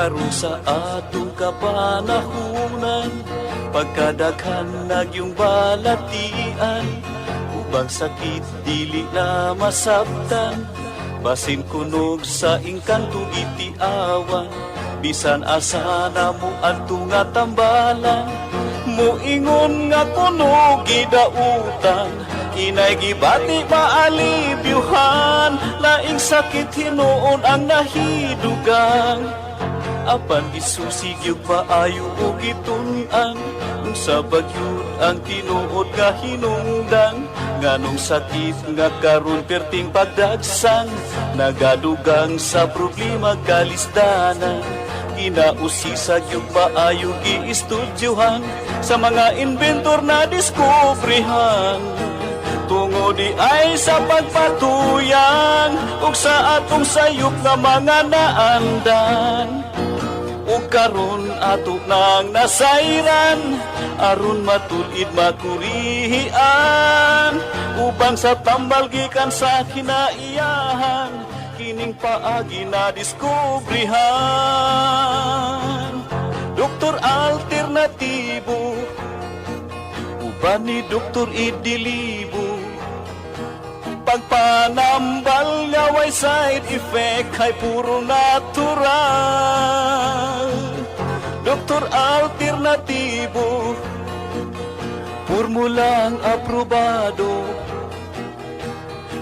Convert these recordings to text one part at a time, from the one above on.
karon sa atong kapanahunan, pagkadaghan nagyong balatian, ubang sakit dili na masabtan, basin kunog sa engkanto itiawan, bisan asa na mo adto nga tambalan, muingon nga kuno gidautan, inay gibati maalibyuhan, laing sakit hinuon ang nahidugang, apan gisusig yung paayo o gitun-an, kung sa bagyod ang tinuod nga hinungdan, nganong sakit nga karon perting pagdagsang, nagadugang sa problema kalisdanan, kinausisag yung paayo giistudyohan, sa mga inventor na diskubrihan, tungo di ay sa pagpatuyang, ug sa atong sayop nga mga naandan, ug karon ato nang nasayran, aron matulid makurihian, ubang sa tambal gikan sa kinaiyahan, kining paagi na diskubrihan. Doktor alternatibo, uban ni Doktor Idilibo, pagpanambal nga way side effect ay puro natural. Doktor alternatibo, formulang aprobado,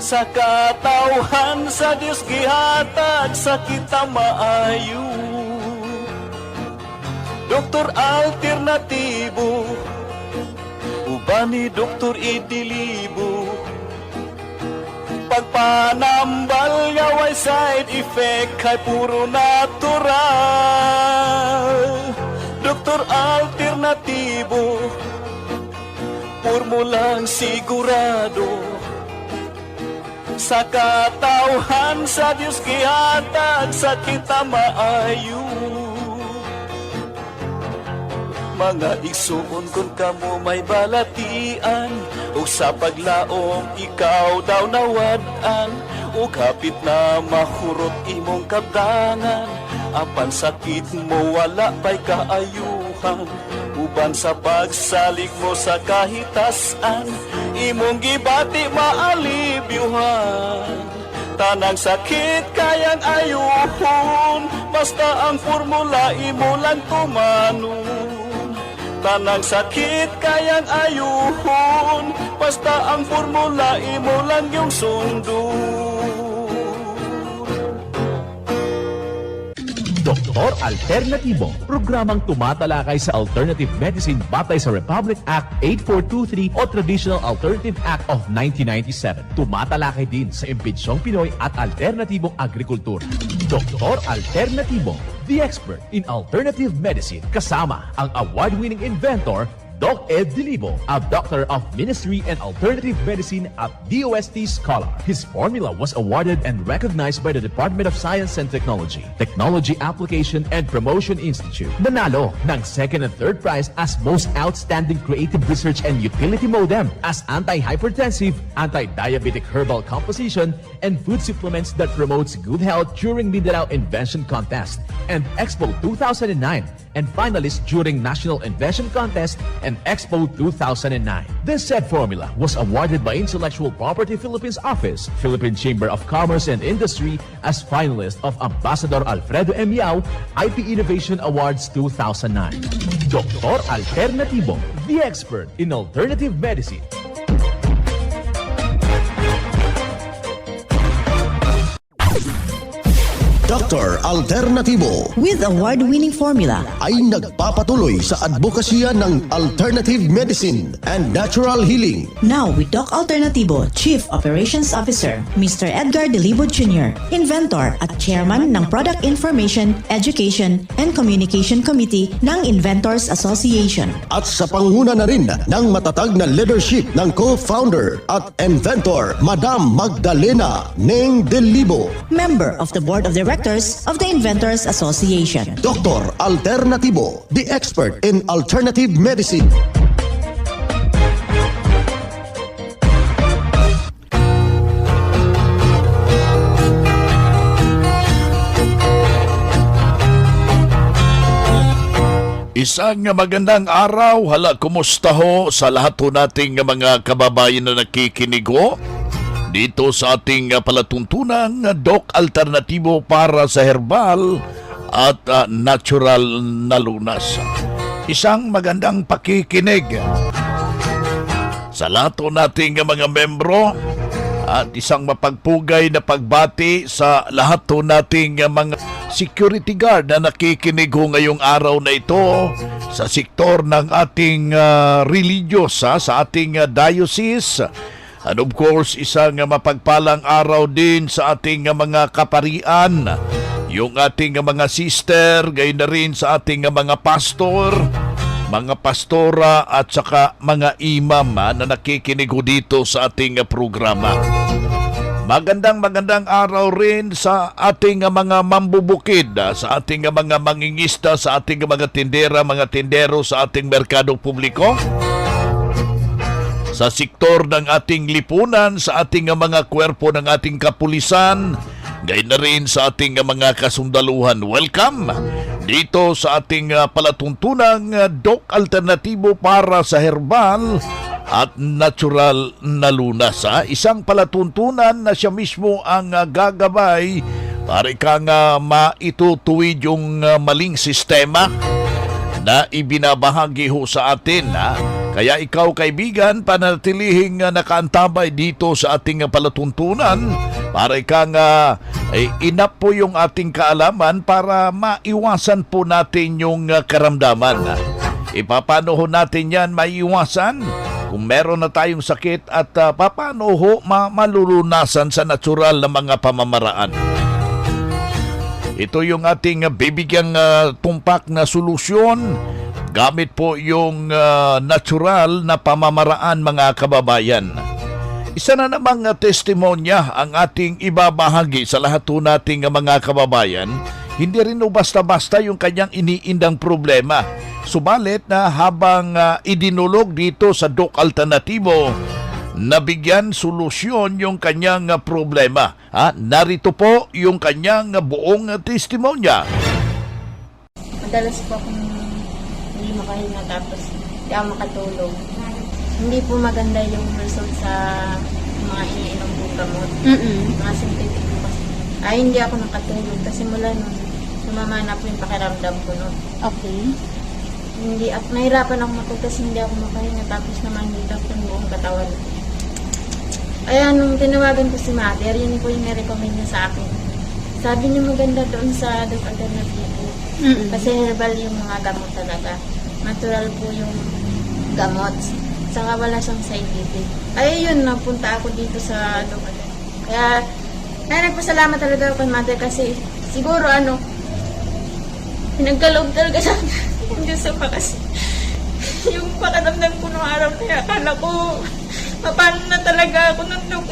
sa katawhan sa Diyos gihatag sa kita maayo. Doktor alternatibo, uban ni Doktor Idilibo, pagpanambal nga way side effect ay puro natural. Doktor alternatibo, formulang sigurado, sa katawhan sa Diyos gihatag sa kita maayo. Mga igsuon kung kamo may balatian, o sa paglaom ikaw daw nawad-an, o kapit na mahurot imong kabdangan, apan sakit mo wala pa'y kaayuhan, uban sa pagsalig mo sa kahitasan, imong gibati maalibyuhan, tanang sakit kayang ayuhon, basta ang formula imo lang tumanon. Tanang sakit kayang ayuhon, basta ang formula imo lang yung sundon. Doktor Alternatibo, programang tumatalakay sa alternative medicine batay sa Republic Act 8423 o Traditional Alternative Act of 1997. Tumatalakay din sa impinsyong Pinoy at alternatibong agrikultura. Doktor Alternatibo, the expert in alternative medicine, kasama ang award-winning inventor Doc Ed Dilibo, a doctor of ministry and alternative medicine at DOST Scholar. His formula was awarded and recognized by the Department of Science and Technology, Technology Application and Promotion Institute. Nanalo ng second and third prize as Most Outstanding Creative Research and Utility Modem, as anti-hypertensive, anti-diabetic herbal composition, and food supplements that promotes good health during Mindanao Invention Contest and Expo 2009, and finalist during National Invention Contest and Expo 2009. This said formula was awarded by Intellectual Property Philippines Office, Philippine Chamber of Commerce and Industry as finalist of Ambassador Alfredo M. Yao IP Innovation Awards 2009. Doktor Alternatibo, the expert in alternative medicine. Dr. Alternatibo with award-winning formula ay nagpapatuloy sa advokasya ng alternative medicine and natural healing. Now with Doc Alternatibo, Chief Operations Officer, Mr. Edgar Dilibo Jr., Inventor at Chairman ng Product Information, Education and Communication Committee ng Inventors Association. At sa panguna na rin ng matatag na leadership ng co-founder at inventor, Madam Magdalena Neng Dilibo, Member of the Board of Directors of the Inventors Association. Dr. Alternatibo, the expert in alternative medicine. Isang magandang araw. Hala, kumusta ho sa lahat ho nating mga kababayan na nakikinig ho? Dito sa ating palatuntunang Doc Alternatibo para sa herbal at natural na lunas. Isang magandang pakikinig sa lahat ho nating mga membro at isang mapagpugay na pagbati sa lahat ho nating mga security guard na nakikinig ho ngayong araw na ito sa sektor ng ating religyosa sa ating diocese. And of course, isang mapagpalang araw din sa ating mga kaparian, yung ating mga sister, gayon na rin sa ating mga pastor, mga pastora at saka mga imam na nakikinig ho dito sa ating programa. Magandang araw rin sa ating mga mambubukid, sa ating mga mangingista, sa ating mga tindera, mga tindero sa ating merkado publiko, sa sektor ng ating lipunan, sa ating mga kwerpo ng ating kapulisan, gayon na rin sa ating mga kasundaluhan. Welcome dito sa ating palatuntunang Doc Alternatibo para sa herbal at natural na lunas. Isang palatuntunan na siya mismo ang gagabay para kang maitutuwid yung maling sistema na ibinabahagi ho sa atin. Kaya ikaw, kaibigan, panatilihing nakaantabay dito sa ating palatuntunan para kang inap po yung ating kaalaman para maiwasan po natin yung karamdaman. Ipapano ho natin yan maiwasan kung meron na tayong sakit at paano ho malulunasan sa natural na mga pamamaraan. Ito yung ating bibigyang tumpak na solusyon gamit po yung natural na pamamaraan, mga kababayan. Isa na namang testimonya ang ating ibabahagi sa lahat po nating mga kababayan. Hindi rin basta-basta yung kanyang iniindang problema. Subalit na habang idinulog dito sa Doc Alternatibo, nabigyan solusyon yung kanyang problema. Narito po yung kanyang buong testimonya. Madalas po akong hindi makahinga tapos hindi ako makatulog. Hindi po maganda yung result sa mga iniinom po gamot. Mga synthetic po kasi. Hindi ako nakatulog kasi mula nun, sumama na po yung pakiramdam ko nun. Okay. Nahirapan ako matulog kasi hindi ako makahinga tapos naman dito po yung buong katawan. Kaya nung tinawagan ko si Mother, yun po yung nirecommend niya sa akin. Sabi niya maganda doon sa Doc Alternativo. Kasi herbal yung mga gamot talaga. Natural po yung gamot. Saka wala siyang side effect. Yun, napunta ako dito sa Doc Alternativo. Kaya nagpasalamat talaga ako kay Mother kasi siguro pinagkaloob talaga sa yung Diyos sa kasi yung pakiramdam ko nung araw na yan, akala ko paano na talaga ako nandok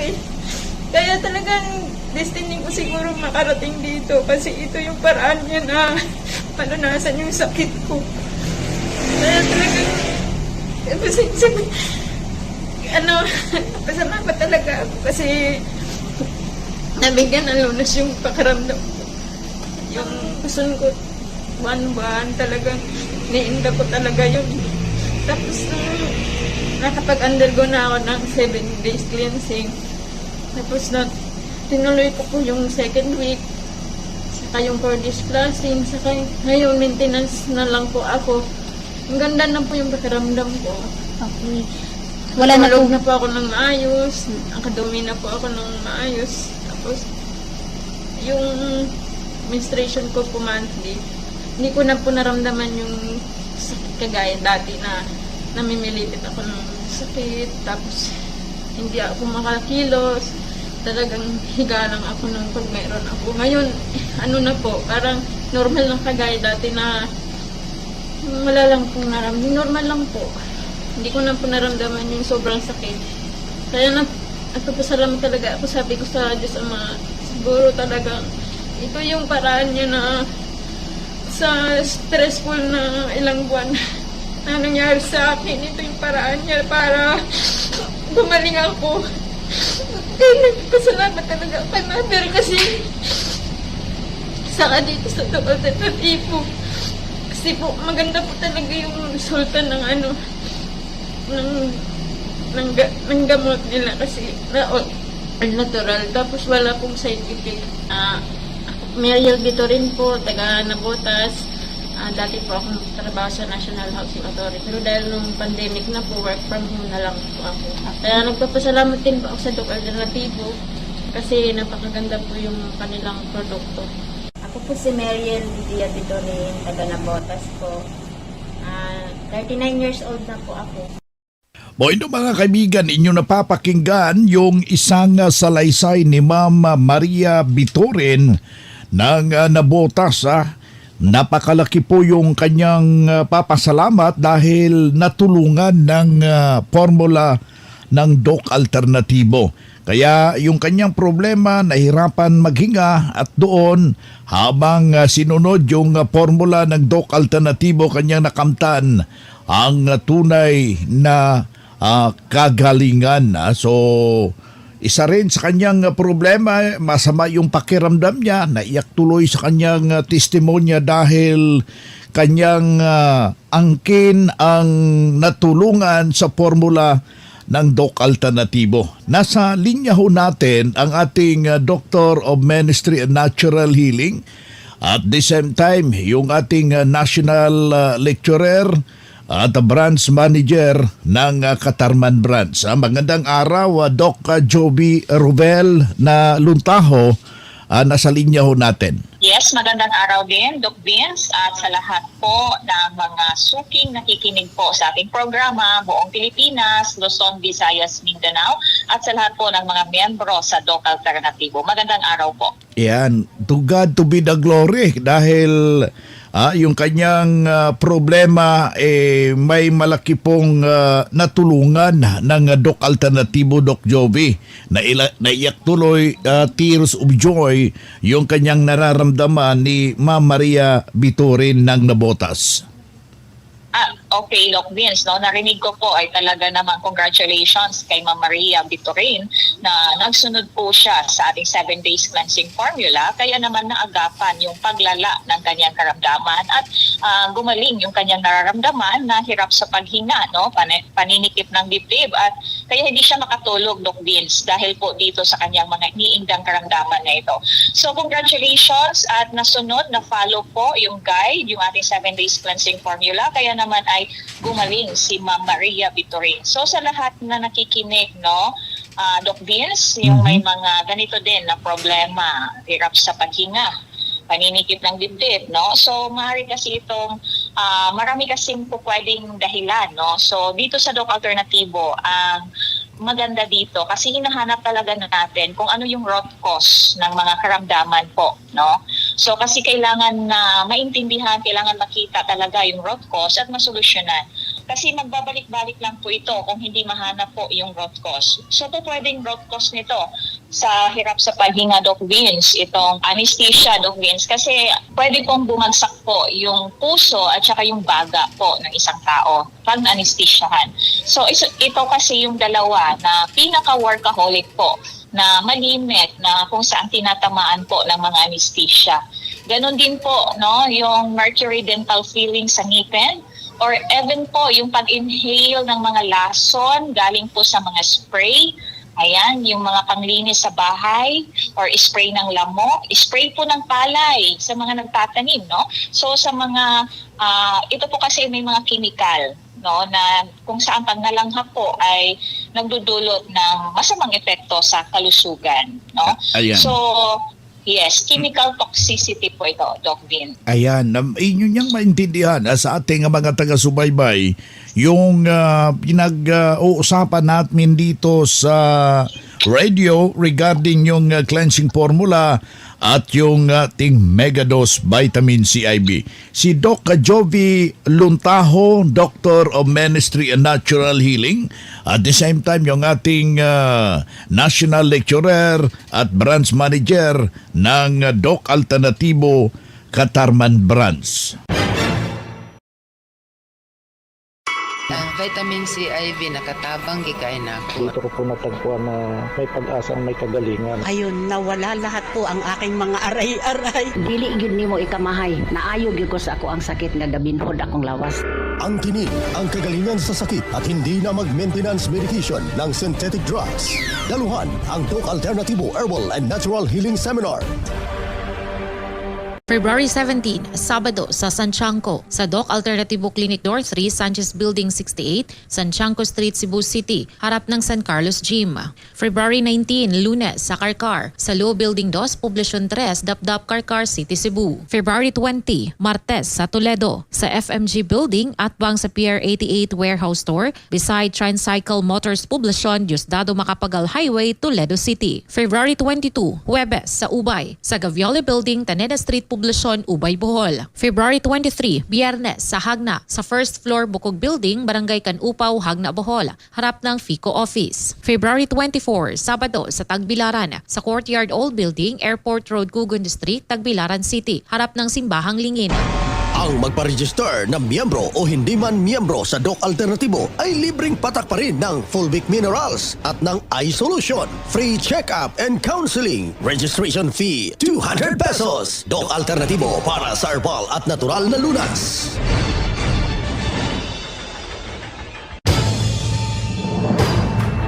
Kaya talagang destiny ko siguro makarating dito kasi ito yung paraan niya na panunasan yung sakit ko. Kaya talagang pasalamat talaga ako kasi nabigyan ng lunas yung pakiramdam ko. Yung gusto ko buwan talagang niinda ko talaga yun. Tapos nakapag-undergo na ako ng 7 days cleansing. Tapos tinuloy ko po yung second week, saka yung 4 days fasting, saka ngayon maintenance na lang po ako. Ang ganda na po yung pakiramdam ko. Okay. Wala na po. Na po ako ng maayos, nakadumi na po ako ng maayos. Tapos yung menstruation ko po monthly, hindi ko na po naramdaman yung sakit kagaya dati na namimilipit ako ng sakit, tapos hindi ako makakilos, talagang higa lang ako nung pag mayroon ako. Ngayon, na po, parang normal lang kagaya dati na wala lang pong naramdaman, normal lang po. Hindi ko na po naramdaman yung sobrang sakit. Kaya nagpapasalamat talaga ako, sabi ko sa Diyos Ama, siguro talagang ito yung paraan niya na sa stressful na ilang buwan na nangyari sa akin. Ito yung paraan niya para gumaling ako. Kaya nagpasalamat talaga kay Mother kasi saka dito sa Doc Alternativo. Kasi Kasi po, maganda po talaga yung resulta ng ano, ng gamot nila kasi natural. Tapos wala pong side effect. Mariel Bitorin po, taga Nabotas. Dati po ako trabaho sa National Housing Authority. Pero dahil nung pandemic na po, work from home na lang po ako. Kaya nagpapasalamat din po ako sa Doc Alternativo kasi napakaganda po yung kanilang produkto. Ako po si Mariel Lidia Bitorin, taga Nabotas po. 39 years old na po ako. Mo ino mga kaibigan, inyo napapakinggan yung isang salaysay ni Ma'am Maria Bitorin ng Nabotas. Napakalaki po yung kanyang papasalamat dahil natulungan ng formula ng Doc Alternativo. Kaya yung kanyang problema, nahirapan maghinga at doon habang sinunod yung formula ng Doc Alternativo, kanyang nakamtan ang tunay na kagalingan. So, isa rin sa kanyang problema, masama yung pakiramdam niya, naiyak tuloy sa kanyang testimonya dahil kanyang angkin ang natulungan sa formula ng Doc Alternativo. Nasa linya ho natin ang ating Doctor of Ministry and Natural Healing at the same time yung ating National Lecturer at branch manager ng Katarman Branch. Magandang araw, Doc Joby Rubel na Luntaho, nasa linya ho natin. Yes, magandang araw din, Doc Vince, at sa lahat po ng mga suking nakikinig po sa ating programa, buong Pilipinas, Luzon, Visayas, Mindanao, at sa lahat po ng mga miyembro sa Doc Alternativo. Magandang araw po. Yan, to God to be the glory dahil yung kanyang problema may malaki pong natulungan ng Doc Alternativo, Doc Joby. Naiyak tuloy, tears of joy yung kanyang nararamdaman ni Ma'am Maria Bitorin ng Nabotas. Okay, Doc Vince, no? Narinig ko po ay talaga namang congratulations kay Ma'am Maria Bitorin na nagsunod po siya sa ating 7 days cleansing formula, kaya naman naagapan yung paglala ng kanyang karamdaman at gumaling yung kanyang nararamdaman na hirap sa paghinga, no? Paninikip ng dibdib at kaya hindi siya makatulog, Doc Vince, dahil po dito sa kanyang mga iniindang karamdaman na ito. So congratulations at nasunod, na follow po yung guide, yung ating 7 days cleansing formula, kaya naman ay gumaling si Ma'am Maria Bitorin. So sa lahat na nakikinig, no, Doc Vince, yung may mga ganito din na problema, hirap sa paghinga, paninikip ng dibdib, no? So maaari kasi itong marami kasing po pwedeng dahilan, no? So dito sa Doc Alternativo, ang maganda dito kasi hinahanap talaga natin kung ano yung root cause ng mga karamdaman po, no? So kasi kailangan na maintindihan, kailangan makita talaga yung root cause at masolusyonan. Kasi magbabalik-balik lang po ito kung hindi mahanap po yung root cause. So po pwedeng root cause nito sa hirap sa paghinga, Doc Vince, itong anesthesia, Doc Vince, kasi pwede pong bumagsak po yung puso at saka yung baga po ng isang tao pag anesthesiahan. So ito kasi yung dalawa na pinaka-workaholic po na malimit na kung saan tinatamaan po ng mga anesthesia. Ganon din po, no, yung mercury dental filling sa ngipin or even po yung pag-inhale ng mga lason galing po sa mga spray. Ayan, yung mga panglinis sa bahay or spray ng lamok, spray po ng palay sa mga nagtatanim, no? So sa mga, ito po kasi may mga chemical, no, na kung saan pag nalanghap po ay nagdudulot ng masamang epekto sa kalusugan, no? Ayan. So, yes, chemical toxicity po ito, Doc Vin. Ayan, inyo niyang maintindihan sa ating mga taga-subaybay yung pinag-uusapan natin dito sa radio regarding yung cleansing formula at yung ating Megadose Vitamin CIB. Si Doc Joby Luntaho, Doctor of Ministry and Natural Healing, at the same time yung ating National Lecturer at Branch Manager ng Doc Alternativo Katarman Branch. Vitamin C IV nakatabang gikain ako. Dito ko po natagpuan na may pag-asang may kagalingan. Ayun, nawala lahat po ang aking mga aray-aray. Dili gyud nimo ikamahay. Naayo gyud ko sa ako ang sakit nga gabinhod akong lawas. Ang tinig, ang kagalingan sa sakit at hindi na mag-maintenance medication ng synthetic drugs. Daluhan ang Doc Alternativo Herbal and Natural Healing Seminar. February 17, Sabado sa Santiago, sa Doc Alternativo Clinic Door 3, Sanchez Building 68, Santiago Street, Cebu City, harap ng San Carlos Gym. February 19, Lunes sa Karkar, sa Low Building 2, Poblacion 3, Dapdap, Karkar City, Cebu. February 20, Martes sa Toledo, sa FMG Building at bang sa Pier 88 Warehouse Store, beside Tricycle Motors Poblacion, Diosdado Macapagal Highway, Toledo City. February 22, Huwebes sa Ubay, sa Gavioli Building, Taneda Street, Poblacion, Ubay, Bohol. February 23, Biyernes sa Hagna, sa first floor Bukog Building, Barangay Canupaw, Hagna, Bohol, harap ng FICO Office. February 24, Sabado sa Tagbilaran, sa Courtyard Old Building, Airport Road, Cugon District, Tagbilaran City, harap ng Simbahang Lingin. Ang magpa-register na miyembro o hindi man miyembro sa Doc Alternativo ay libreng patak pa rin ng Fulvic Minerals at ng iSolution. Free check-up and counseling. Registration fee, 200 pesos. Doc Alternativo para sa herbal at natural na lunas.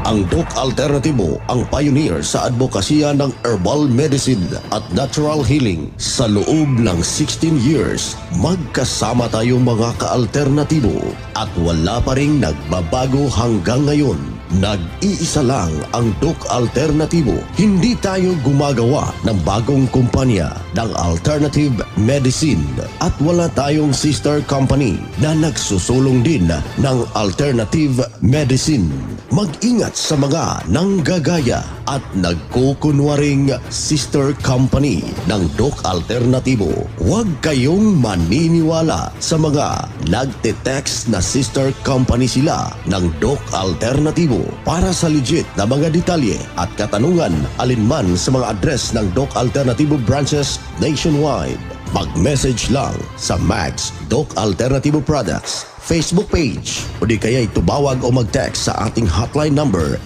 Ang Doc Alternativo ang pioneer sa advokasya ng herbal medicine at natural healing. Sa loob ng 16 years, magkasama tayong mga ka-alternatibo at wala pa ring nagbabago hanggang ngayon. Nag-iisa lang ang Doc Alternativo. Hindi tayo gumagawa ng bagong kumpanya ng alternative medicine at wala tayong sister company na nagsusulong din ng alternative medicine. Mag-ingat sa mga nanggagaya at nagkukunwaring sister company ng Doc Alternativo. Huwag kayong maniniwala sa mga nagte-text na sister company sila ng Doc Alternativo. Para sa legit na mga detalye at katanungan alinman sa mga address ng Doc Alternativo branches nationwide, mag-message lang sa Max Doc Alternativo Products Facebook page o di kaya tumawag o mag-text sa ating hotline number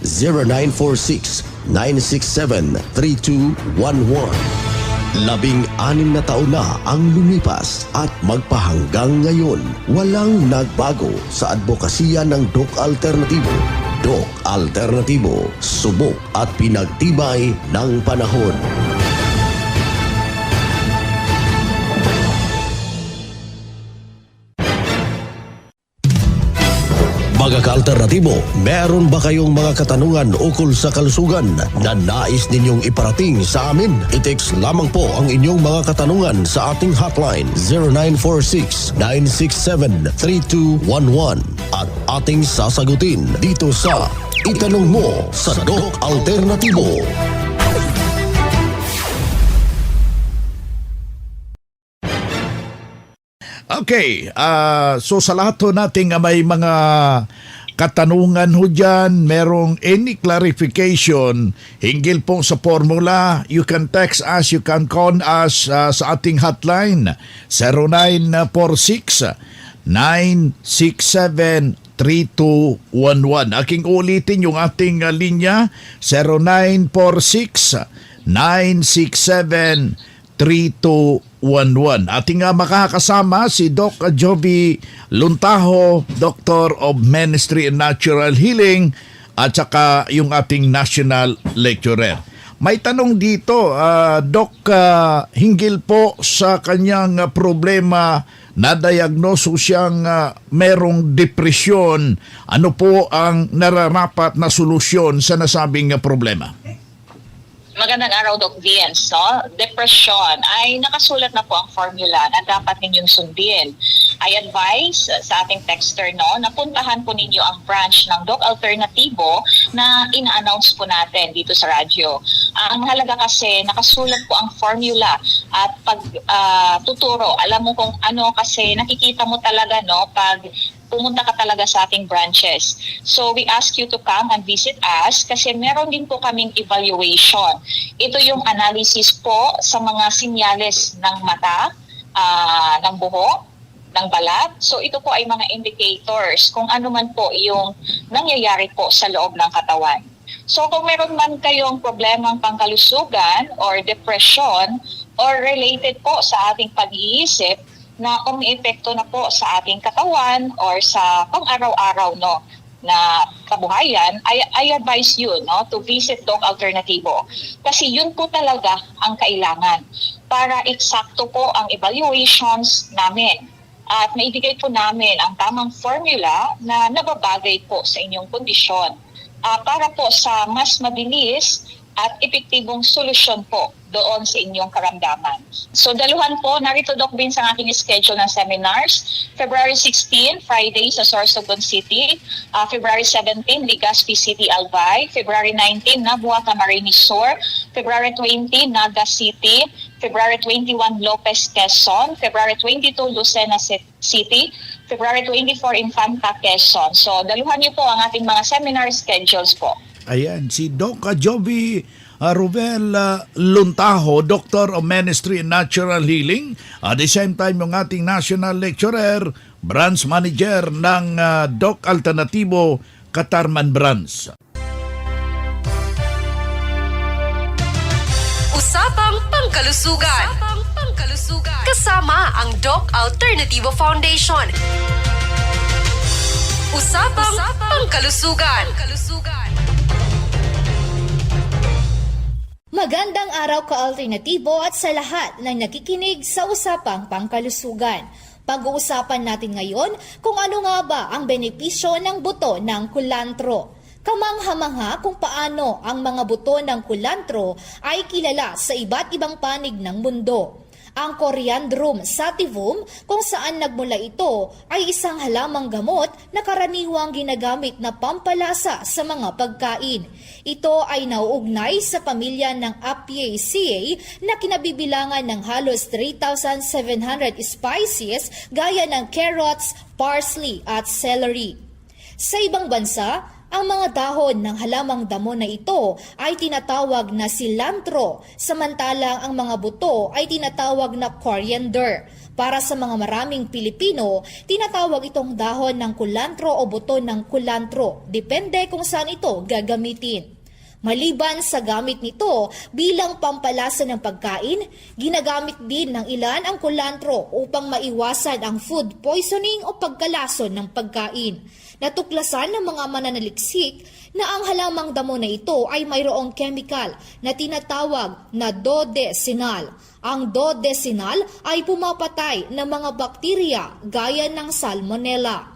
0946-967-3211. 16 na taon na ang lumipas at magpahanggang ngayon, walang nagbago sa advokasya ng Doc Alternativo. Doc Alternativo, subok at pinagtibay ng panahon. Mga ka-alternatibo, meron ba kayong mga katanungan ukol sa kalusugan na nais ninyong iparating sa amin? I-text lamang po ang inyong mga katanungan sa ating hotline 0946-967-3211 at ating sasagutin dito sa Itanong Mo sa Doc Alternativo. Okay, so sa lahat ho nating may mga katanungan ho dyan, merong any clarification hinggil po sa formula, you can text us, you can call us sa ating hotline 0946-967-3211. Aking ulitin yung ating linya 0946-967-3211. Ating makakasama si Doc Joby Luntaho, Doctor of Ministry and Natural Healing at saka yung ating national lecturer. May tanong dito, Doc, hinggil po sa kanyang problema na diagnoso siyang merong depresyon. Ano po ang nararapat na solusyon sa nasabing problema? Magandang araw, Doc Vince. No? Depression ay nakasulat na po ang formula na dapat ninyong sundin. I advise sa ating texter na puntahan po ninyo ang branch ng Doc Alternativo na ina-announce po natin dito sa radyo. Ang mahalaga kasi nakasulat po ang formula at pag tuturo, alam mo kung ano kasi nakikita mo talaga pag pumunta ka talaga sa ating branches. So we ask you to come and visit us kasi meron din po kaming evaluation. Ito yung analysis po sa mga sinyales ng mata, ng buhok, ng balat. So ito po ay mga indicators kung ano man po yung nangyayari po sa loob ng katawan. So kung meron man kayong problemang pangkalusugan or depression or related po sa ating pag-iisip na umiepekto na po sa ating katawan or sa pang-araw-araw na kabuhayan, I advise you to visit Doc Alternativo. Kasi yun po talaga ang kailangan para eksakto po ang evaluations namin. At maibigay po namin ang tamang formula na nababagay po sa inyong kondisyon para po sa mas mabilis at epektibong solusyon po doon sa inyong karamdaman. So daluhan po, narito Doc Vince ang aking schedule ng seminars. February 16, Friday sa Sorsogon City. February 17, Legazpi City, Albay. February 19, Nabua, Camarines Sur. February 20, Naga City. February 21, Lopez, Quezon. February 22, Lucena City. February 24, Infanta, Quezon. So daluhan niyo po ang ating mga seminar schedules po. Ayan, si Doc Jovi Ruvel Luntaho, Doctor of Ministry in Natural Healing. At the same time, yung ating National Lecturer, Branch Manager ng Doc Alternativo, Katarman Branch. Usapang Pangkalusugan. Kasama ang Doc Alternativo Foundation. Usapang Pangkalusugan. Magandang araw ka-alternatibo at sa lahat ng nakikinig sa Usapang Pangkalusugan. Pag-uusapan natin ngayon kung ano nga ba ang benepisyo ng buto ng kulantro. Kamangha-mangha kung paano ang mga buto ng kulantro ay kilala sa iba't ibang panig ng mundo. Ang Coriandrum sativum, kung saan nagmula ito, ay isang halamang gamot na karaniwang ginagamit na pampalasa sa mga pagkain. Ito ay nauugnay sa pamilya ng Apiaceae na kinabibilangan ng halos 3,700 species gaya ng carrots, parsley at celery. Sa ibang bansa, ang mga dahon ng halamang damo na ito ay tinatawag na cilantro, samantalang ang mga buto ay tinatawag na coriander. Para sa mga maraming Pilipino, tinatawag itong dahon ng kulantro o buto ng kulantro. Depende kung saan ito gagamitin. Maliban sa gamit nito bilang pampalasa ng pagkain, ginagamit din ng ilan ang kulantro upang maiwasan ang food poisoning o pagkalason ng pagkain. Natuklasan ng mga mananaliksik na ang halamang damo na ito ay mayroong chemical na tinatawag na dodecinal. Ang dodecinal ay pumapatay ng mga bakterya gaya ng salmonella.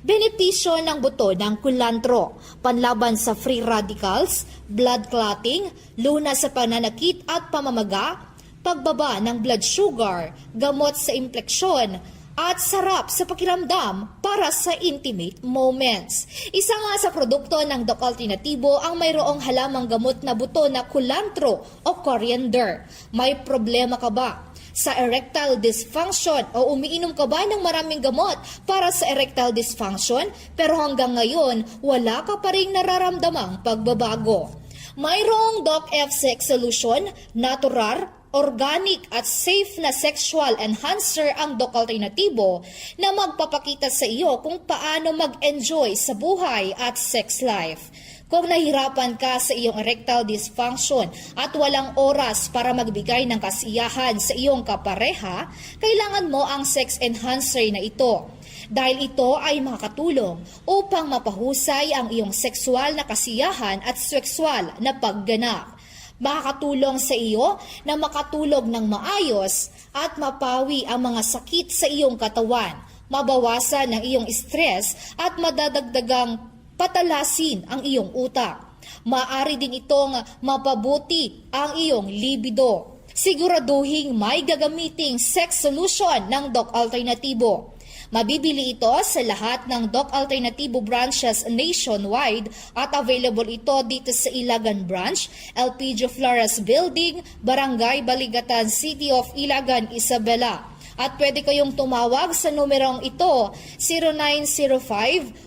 Benepisyo ng buto ng kulantro, panlaban sa free radicals, blood clotting, lunas sa pananakit at pamamaga, pagbaba ng blood sugar, gamot sa impleksyon, at sarap sa pakiramdam para sa intimate moments. Isa nga sa produkto ng Doc Alternativo ang mayroong halamang gamot na buto na kulantro o coriander. May problema ka ba sa erectile dysfunction o umiinom ka ba ng maraming gamot para sa erectile dysfunction pero hanggang ngayon wala ka pa ring nararamdamang pagbabago? Mayroong Doc F6 solution, natural, organic at safe na sexual enhancer ang Doc Alternativo na magpapakita sa iyo kung paano mag-enjoy sa buhay at sex life. Kung nahirapan ka sa iyong erectile dysfunction at walang oras para magbigay ng kasiyahan sa iyong kapareha, kailangan mo ang sex enhancer na ito. Dahil ito ay makakatulong upang mapahusay ang iyong sexual na kasiyahan at sexual na pagganap. Makakatulong sa iyo na makatulog ng maayos at mapawi ang mga sakit sa iyong katawan, mabawasan ang iyong stress at madadagdagang patalasin ang iyong utak. Maaari din itong mapabuti ang iyong libido. Siguraduhin may gagamiting sex solution ng Doc Alternativo. Mabibili ito sa lahat ng Doc Alternativo branches nationwide at available ito dito sa Ilagan Branch, Elpidio Flores Building, Barangay Baligatan, City of Ilagan, Isabela. At pwede kayong tumawag sa numerong ito,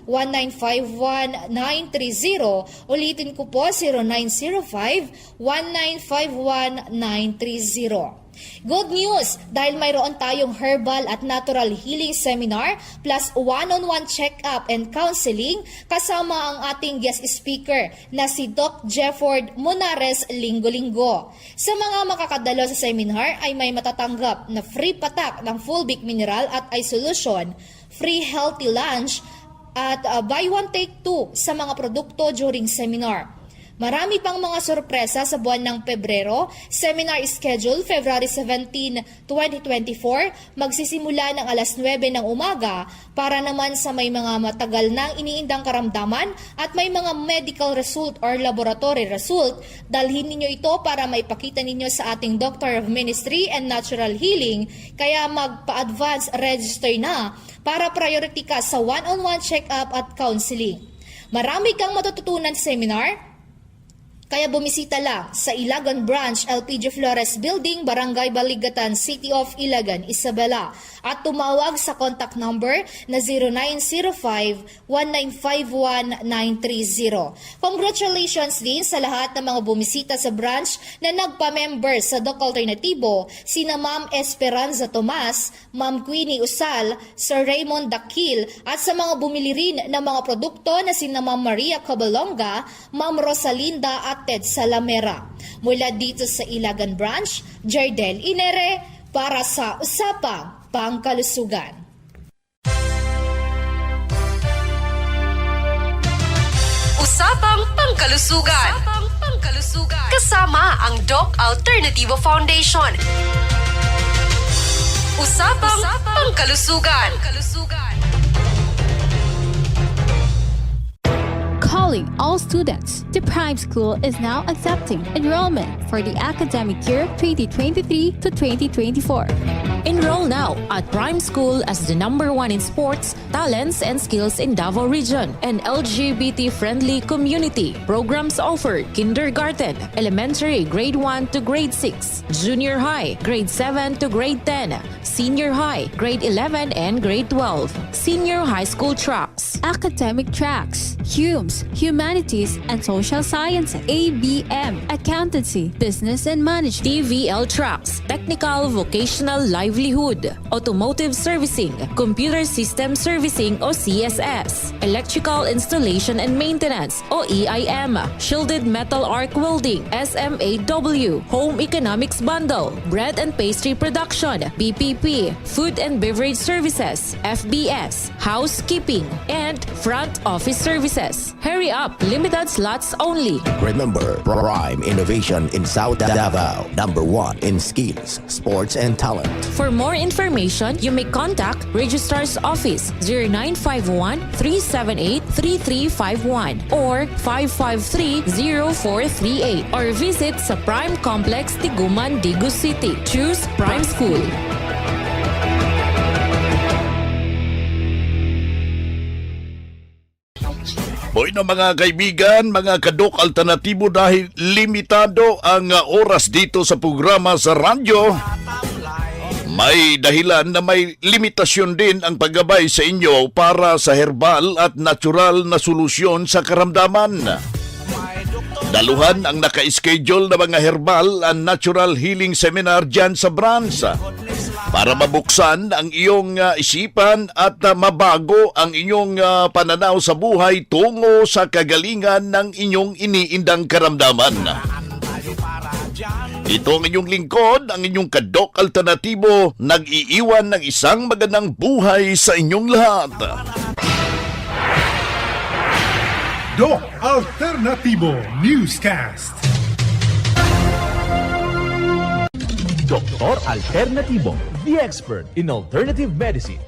0905-1951-930. Ulitin ko po, 0905-1951-930. Good news dahil mayroon tayong herbal at natural healing seminar plus one-on-one check-up and counseling kasama ang ating guest speaker na si Doc Jefford Monares linggo-linggo. Sa mga makakadalo sa seminar ay may matatanggap na free patak ng Fulvic Mineral at Eye Solution, free healthy lunch at buy one take two sa mga produkto during seminar. Marami pang mga sorpresa sa buwan ng Pebrero. Seminar schedule February 17, 2024. Magsisimula ng alas 9 ng umaga para naman sa may mga matagal nang iniindang karamdaman at may mga medical result or laboratory result. Dalhin ninyo ito para maipakita ninyo sa ating Doctor of Ministry and Natural Healing. Kaya magpa-advance register na para priority ka sa one-on-one check-up at counseling. Marami kang matututunan sa seminar. Kaya bumisita lang sa Ilagan Branch, LPG Flores Building, Barangay Baligatan, City of Ilagan, Isabela at tumawag sa contact number na 0905-1951-930. Congratulations din sa lahat ng mga bumisita sa branch na nagpa-member sa Doc Alternativo, sina Ma'am Esperanza Tomas, Ma'am Queenie Usal, Sir Raymond Dakil at sa mga bumili rin ng mga produkto na sina Ma'am Maria Cabalonga, Ma'am Rosalinda at Ted Salamera. Mula dito sa Ilagan Branch, Jardel Inere para sa Usapang Pangkalusugan. Usapang Pangkalusugan. Kasama ang Doc Alternativo Foundation. Usapang Pangkalusugan. Calling all students, the Prime School is now accepting enrollment for the academic year 2023 to 2024. Enroll now at Prime School as the #1 in sports, talents, and skills in Davao Region, an LGBT-friendly community. Programs offered kindergarten, elementary grade 1 to grade 6, junior high grade 7 to grade 10, senior high grade 11 and grade 12, senior high school tracks, Academic tracks, HUMS, Humanities and Social Sciences, ABM, Accountancy, Business and Management, TVL tracks, technical vocational livelihood, automotive servicing, computer system servicing o CSS, electrical installation and maintenance o EIM, shielded metal arc welding, SMAW, home economics bundle, bread and pastry production, BPP, food and beverage services, FBS, housekeeping, and front office services. Hurry up, limited slots only. Remember, Prime Innovation in South Davao, #1 in skills, sports and talent. For more information, you may contact Registrar's Office 0951-378-3351 or 553-0438 or visit sa Prime Complex, Tiguman, Digus City. Choose Prime School. Boy na mga kaibigan, mga kadok alternatibo, dahil limitado ang oras dito sa programa sa radyo, may dahilan na may limitasyon din ang paggabay sa inyo para sa herbal at natural na solusyon sa karamdaman. Daluhan ang naka-schedule na mga herbal and natural healing seminar dyan sa branch para mabuksan ang iyong isipan at mabago ang inyong pananaw sa buhay tungo sa kagalingan ng inyong iniindang karamdaman. Ito ang inyong lingkod, ang inyong kadok alternatibo, nag-iiwan ng isang magandang buhay sa inyong lahat. Doc Alternativo Newscast. Doktor Alternativo, the expert in alternative medicine.